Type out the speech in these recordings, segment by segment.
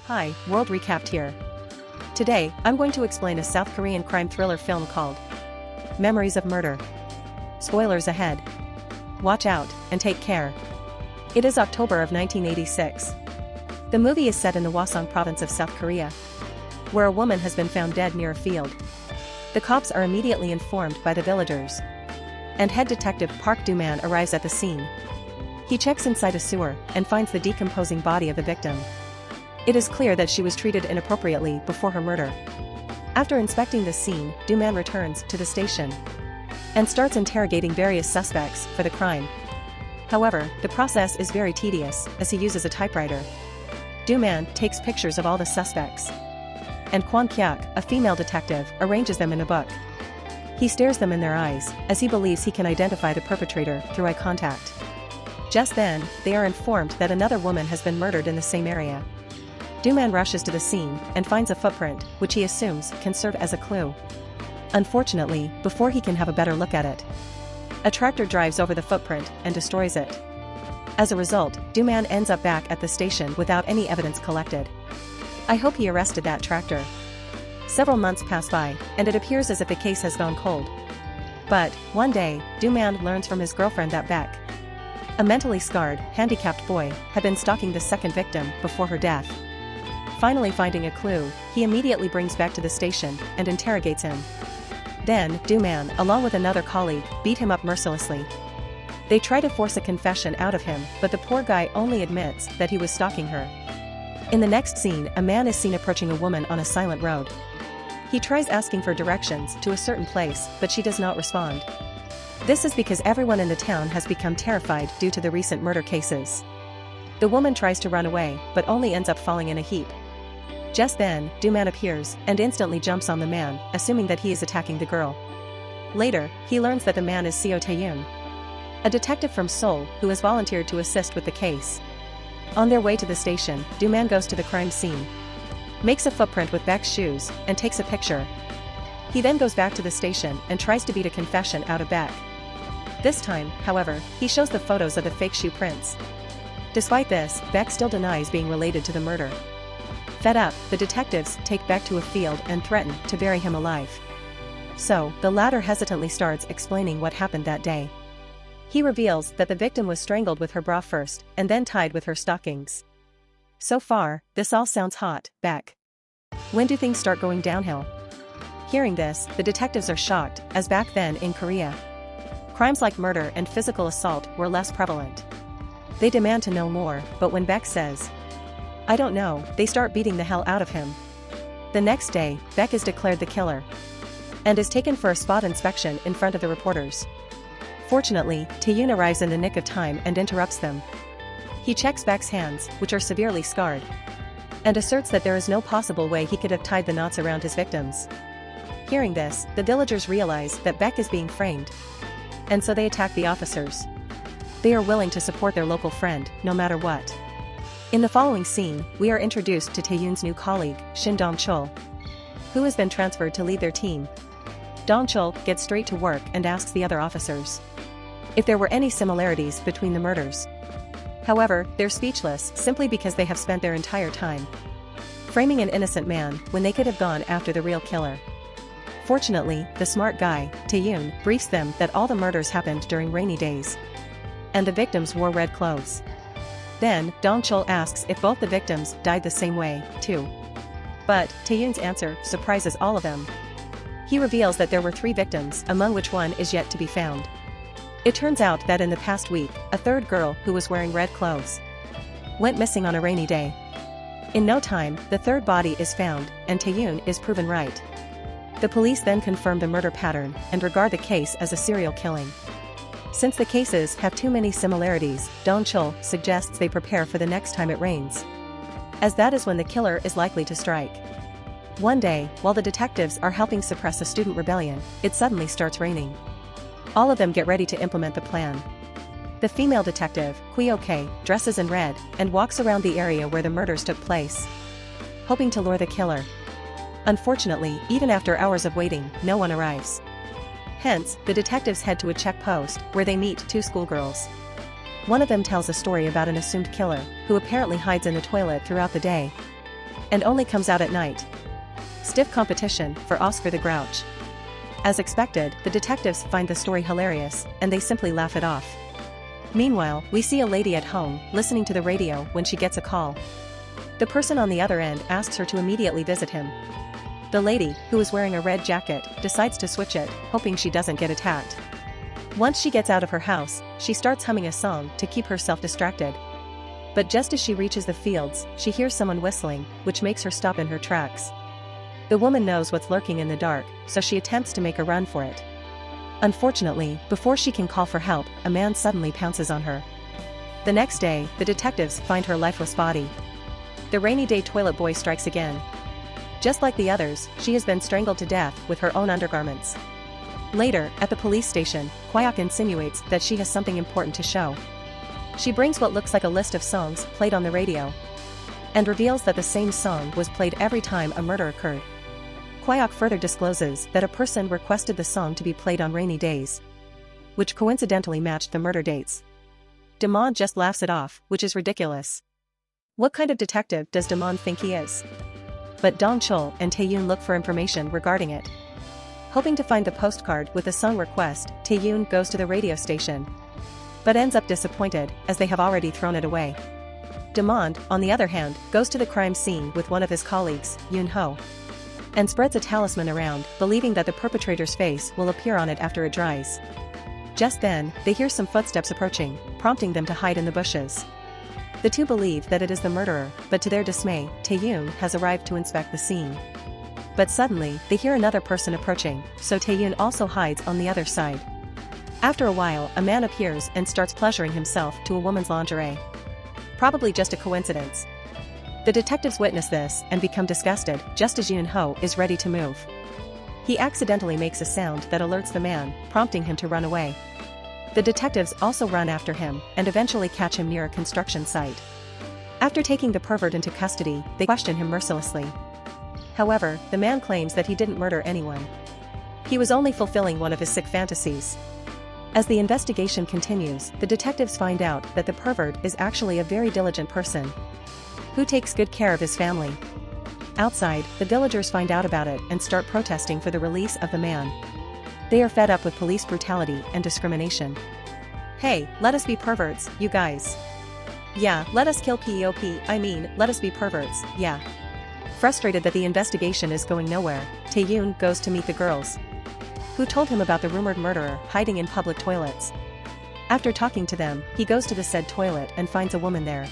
Hi, World Recapped here. Today, I'm going to explain a South Korean crime thriller film called Memories of Murder. Spoilers ahead. Watch out, and take care. It is October of 1986. The movie is set in the Hwasong province of South Korea, where a woman has been found dead near a field. The cops are immediately informed by the villagers, and head detective Park Do-man arrives at the scene. He checks inside a sewer and finds the decomposing body of the victim. It is clear that she was treated inappropriately before her murder. After inspecting the scene, Do-man returns to the station and starts interrogating various suspects for the crime. However, the process is very tedious as he uses a typewriter. Do-man takes pictures of all the suspects, and Kwon Kyak, a female detective, arranges them in a book. He stares them in their eyes as he believes he can identify the perpetrator through eye contact. Just then, they are informed that another woman has been murdered in the same area. Do-man rushes to the scene and finds a footprint, which he assumes can serve as a clue. Unfortunately, before he can have a better look at it, a tractor drives over the footprint and destroys it. As a result, Do-man ends up back at the station without any evidence collected. I hope he arrested that tractor. Several months pass by, and it appears as if the case has gone cold. But, one day, Do-man learns from his girlfriend that Beck, a mentally scarred, handicapped boy, had been stalking the second victim before her death. Finally finding a clue, he immediately brings Beck to the station and interrogates him. Then, Do-man, along with another colleague, beat him up mercilessly. They try to force a confession out of him, but the poor guy only admits that he was stalking her. In the next scene, a man is seen approaching a woman on a silent road. He tries asking for directions to a certain place, but she does not respond. This is because everyone in the town has become terrified due to the recent murder cases. The woman tries to run away, but only ends up falling in a heap. Just then, Do-man appears and instantly jumps on the man, assuming that he is attacking the girl. Later, he learns that the man is Seo Tae-yoon, a detective from Seoul who has volunteered to assist with the case. On their way to the station, Do-man goes to the crime scene, makes a footprint with Beck's shoes, and takes a picture. He then goes back to the station and tries to beat a confession out of Beck. This time, however, he shows the photos of the fake shoe prints. Despite this, Beck still denies being related to the murder. Fed up, the detectives take Beck to a field and threaten to bury him alive. So, the latter hesitantly starts explaining what happened that day. He reveals that the victim was strangled with her bra first, and then tied with her stockings. So far, this all sounds hot, Beck. When do things start going downhill? Hearing this, the detectives are shocked, as back then in Korea, crimes like murder and physical assault were less prevalent. They demand to know more, but when Beck says, "I don't know," they start beating the hell out of him. The next day, Beck is declared the killer and is taken for a spot inspection in front of the reporters. Fortunately, Tae-yoon arrives in the nick of time and interrupts them. He checks Beck's hands, which are severely scarred, and asserts that there is no possible way he could have tied the knots around his victims. Hearing this, the villagers realize that Beck is being framed, and so they attack the officers. They are willing to support their local friend, no matter what. In the following scene, we are introduced to Tae-yoon's new colleague, Shin Dong-chul, who has been transferred to lead their team. Dong-chul gets straight to work and asks the other officers if there were any similarities between the murders. However, they're speechless simply because they have spent their entire time framing an innocent man when they could have gone after the real killer. Fortunately, the smart guy, Tae-yoon, briefs them that all the murders happened during rainy days, and the victims wore red clothes. Then, Dong-chul asks if both the victims died the same way, too. But, Tae-yoon's answer surprises all of them. He reveals that there were 3 victims, among which one is yet to be found. It turns out that in the past week, a third girl who was wearing red clothes went missing on a rainy day. In no time, the third body is found, and Tae-yoon is proven right. The police then confirm the murder pattern and regard the case as a serial killing. Since the cases have too many similarities, Dong-chul suggests they prepare for the next time it rains, as that is when the killer is likely to strike. One day, while the detectives are helping suppress a student rebellion, it suddenly starts raining. All of them get ready to implement the plan. The female detective, Kwi-ok, dresses in red and walks around the area where the murders took place, hoping to lure the killer. Unfortunately, even after hours of waiting, no one arrives. Hence, the detectives head to a check post, where they meet 2 schoolgirls. One of them tells a story about an assumed killer, who apparently hides in the toilet throughout the day. and only comes out at night. Stiff competition for Oscar the Grouch. As expected, the detectives find the story hilarious, and they simply laugh it off. Meanwhile, we see a lady at home, listening to the radio when she gets a call. The person on the other end asks her to immediately visit him. The lady, who is wearing a red jacket, decides to switch it, hoping she doesn't get attacked. Once she gets out of her house, she starts humming a song to keep herself distracted. But just as she reaches the fields, she hears someone whistling, which makes her stop in her tracks. The woman knows what's lurking in the dark, so she attempts to make a run for it. Unfortunately, before she can call for help, a man suddenly pounces on her. The next day, the detectives find her lifeless body. The rainy day toilet boy strikes again. Just like the others, she has been strangled to death with her own undergarments. Later, at the police station, Kwok insinuates that she has something important to show. She brings what looks like a list of songs played on the radio, and reveals that the same song was played every time a murder occurred. Kwok further discloses that a person requested the song to be played on rainy days, which coincidentally matched the murder dates. Damon just laughs it off, which is ridiculous. What kind of detective does Damon think he is? But Dong Chul and Tae-yoon look for information regarding it. Hoping to find the postcard with the song request, Tae-yoon goes to the radio station, but ends up disappointed, as they have already thrown it away. Damon, on the other hand, goes to the crime scene with one of his colleagues, Yoon-ho, and spreads a talisman around, believing that the perpetrator's face will appear on it after it dries. Just then, they hear some footsteps approaching, prompting them to hide in the bushes. The two believe that it is the murderer, but to their dismay, Tae-yoon has arrived to inspect the scene. But suddenly, they hear another person approaching, so Tae-yoon also hides on the other side. After a while, a man appears and starts pleasuring himself to a woman's lingerie. Probably just a coincidence. The detectives witness this and become disgusted just as Yoon-ho is ready to move. He accidentally makes a sound that alerts the man, prompting him to run away. The detectives also run after him and eventually catch him near a construction site. After taking the pervert into custody, they question him mercilessly. However, the man claims that he didn't murder anyone. He was only fulfilling one of his sick fantasies. As the investigation continues, the detectives find out that the pervert is actually a very diligent person who takes good care of his family. Outside, the villagers find out about it and start protesting for the release of the man. They are fed up with police brutality and discrimination. Hey, let us be perverts, you guys. Yeah, let us kill let us be perverts, yeah. Frustrated that the investigation is going nowhere, Tae-yoon goes to meet the girls, who told him about the rumored murderer hiding in public toilets. After talking to them, he goes to the said toilet and finds a woman there.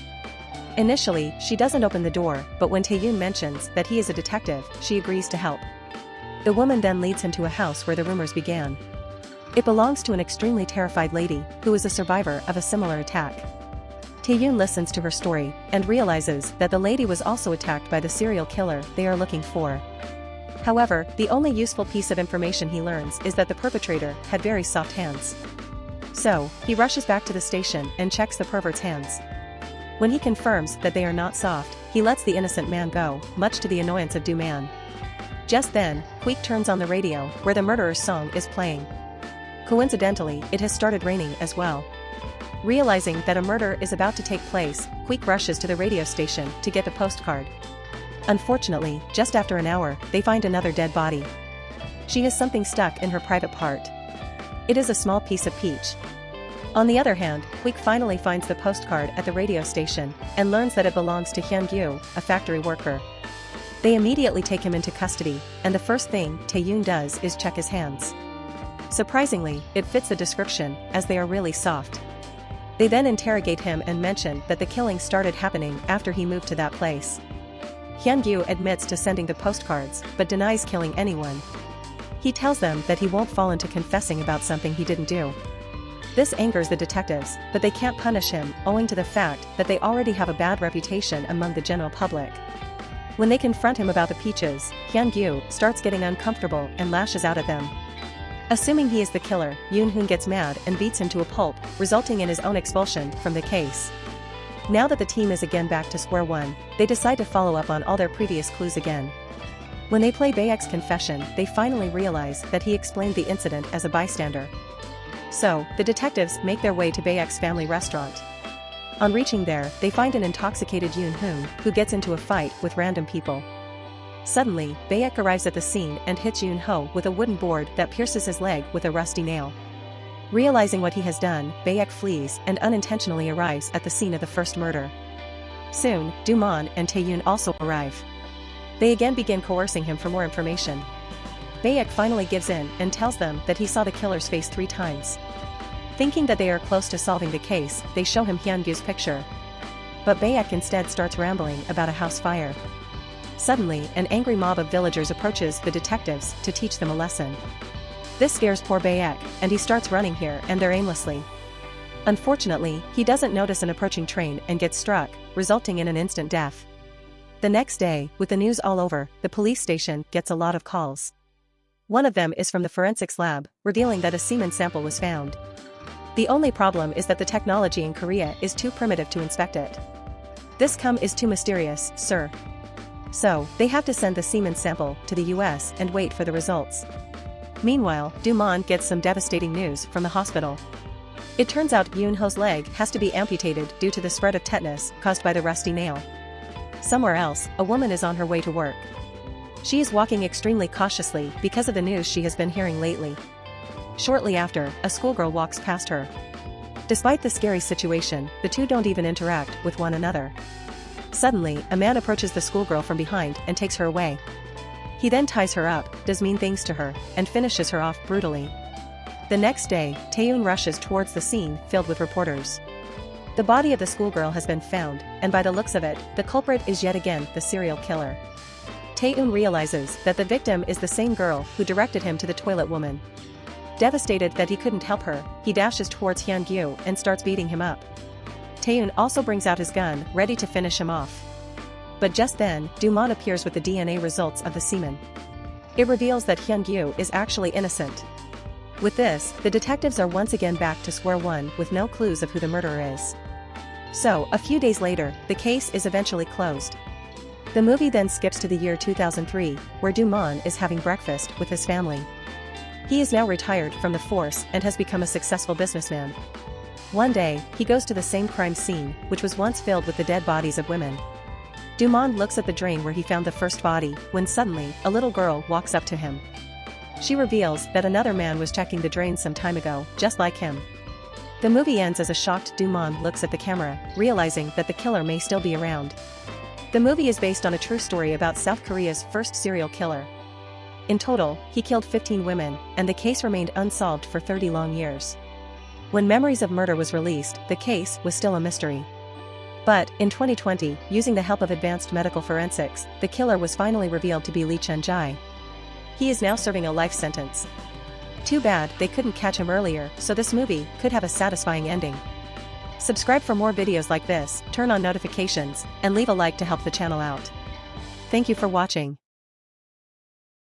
Initially, she doesn't open the door, but when Tae-yoon mentions that he is a detective, she agrees to help. The woman then leads him to a house where the rumors began. It belongs to an extremely terrified lady, who is a survivor of a similar attack. Tae-yoon listens to her story, and realizes that the lady was also attacked by the serial killer they are looking for. However, the only useful piece of information he learns is that the perpetrator had very soft hands. So, he rushes back to the station and checks the pervert's hands. When he confirms that they are not soft, he lets the innocent man go, much to the annoyance of Man. Just then, Kwok turns on the radio, where the murderer's song is playing. Coincidentally, it has started raining as well. Realizing that a murder is about to take place, Kwok rushes to the radio station to get the postcard. Unfortunately, just after an hour, they find another dead body. She has something stuck in her private part. It is a small piece of peach. On the other hand, Kwok finally finds the postcard at the radio station, and learns that it belongs to Hyun-gyu, a factory worker. They immediately take him into custody, and the first thing Tae-yoon does is check his hands. Surprisingly, it fits the description, as they are really soft. They then interrogate him and mention that the killing started happening after he moved to that place. Hyun-gyu admits to sending the postcards, but denies killing anyone. He tells them that he won't fall into confessing about something he didn't do. This angers the detectives, but they can't punish him owing to the fact that they already have a bad reputation among the general public. When they confront him about the peaches, Hyun-gyu starts getting uncomfortable and lashes out at them. Assuming he is the killer, Yoon-hoon gets mad and beats him to a pulp, resulting in his own expulsion from the case. Now that the team is again back to square one, they decide to follow up on all their previous clues again. When they play Baek's confession, they finally realize that he explained the incident as a bystander. So, the detectives make their way to Baek's family restaurant. On reaching there, they find an intoxicated Yoon-hoon, who gets into a fight with random people. Suddenly, Baek arrives at the scene and hits Yoon-ho with a wooden board that pierces his leg with a rusty nail. Realizing what he has done, Baek flees and unintentionally arrives at the scene of the first murder. Soon, Do-man and Tae-yoon also arrive. They again begin coercing him for more information. Baek finally gives in and tells them that he saw the killer's face 3 times. Thinking that they are close to solving the case, they show him Hyun-gyu's picture. But Baek instead starts rambling about a house fire. Suddenly, an angry mob of villagers approaches the detectives to teach them a lesson. This scares poor Baek, and he starts running here and there aimlessly. Unfortunately, he doesn't notice an approaching train and gets struck, resulting in an instant death. The next day, with the news all over, the police station gets a lot of calls. One of them is from the forensics lab, revealing that a semen sample was found. The only problem is that the technology in Korea is too primitive to inspect it. This cum is too mysterious, sir. So, they have to send the semen sample to the US and wait for the results. Meanwhile, Do-man gets some devastating news from the hospital. It turns out Yoon-ho's leg has to be amputated due to the spread of tetanus caused by the rusty nail. Somewhere else, a woman is on her way to work. She is walking extremely cautiously because of the news she has been hearing lately. Shortly after, a schoolgirl walks past her. Despite the scary situation, the two don't even interact with one another. Suddenly, a man approaches the schoolgirl from behind and takes her away. He then ties her up, does mean things to her, and finishes her off brutally. The next day, Tae-yoon rushes towards the scene filled with reporters. The body of the schoolgirl has been found, and by the looks of it, the culprit is yet again the serial killer. Tae-yoon realizes that the victim is the same girl who directed him to the toilet woman. Devastated that he couldn't help her, he dashes towards Hyun-gyu and starts beating him up. Tae-yoon also brings out his gun, ready to finish him off. But just then, Do-man appears with the DNA results of the semen. It reveals that Hyun-gyu is actually innocent. With this, the detectives are once again back to square one with no clues of who the murderer is. So, a few days later, the case is eventually closed. The movie then skips to the year 2003, where Do-man is having breakfast with his family. He is now retired from the force and has become a successful businessman. One day, he goes to the same crime scene, which was once filled with the dead bodies of women. Do-man looks at the drain where he found the first body, when suddenly, a little girl walks up to him. She reveals that another man was checking the drain some time ago, just like him. The movie ends as a shocked Do-man looks at the camera, realizing that the killer may still be around. The movie is based on a true story about South Korea's first serial killer. In total, he killed 15 women, and the case remained unsolved for 30 long years. When Memories of Murder was released, the case was still a mystery. But, in 2020, using the help of advanced medical forensics, the killer was finally revealed to be Lee Chun-jae. He is now serving a life sentence. Too bad they couldn't catch him earlier, so this movie could have a satisfying ending. Subscribe for more videos like this, turn on notifications, and leave a like to help the channel out. Thank you for watching.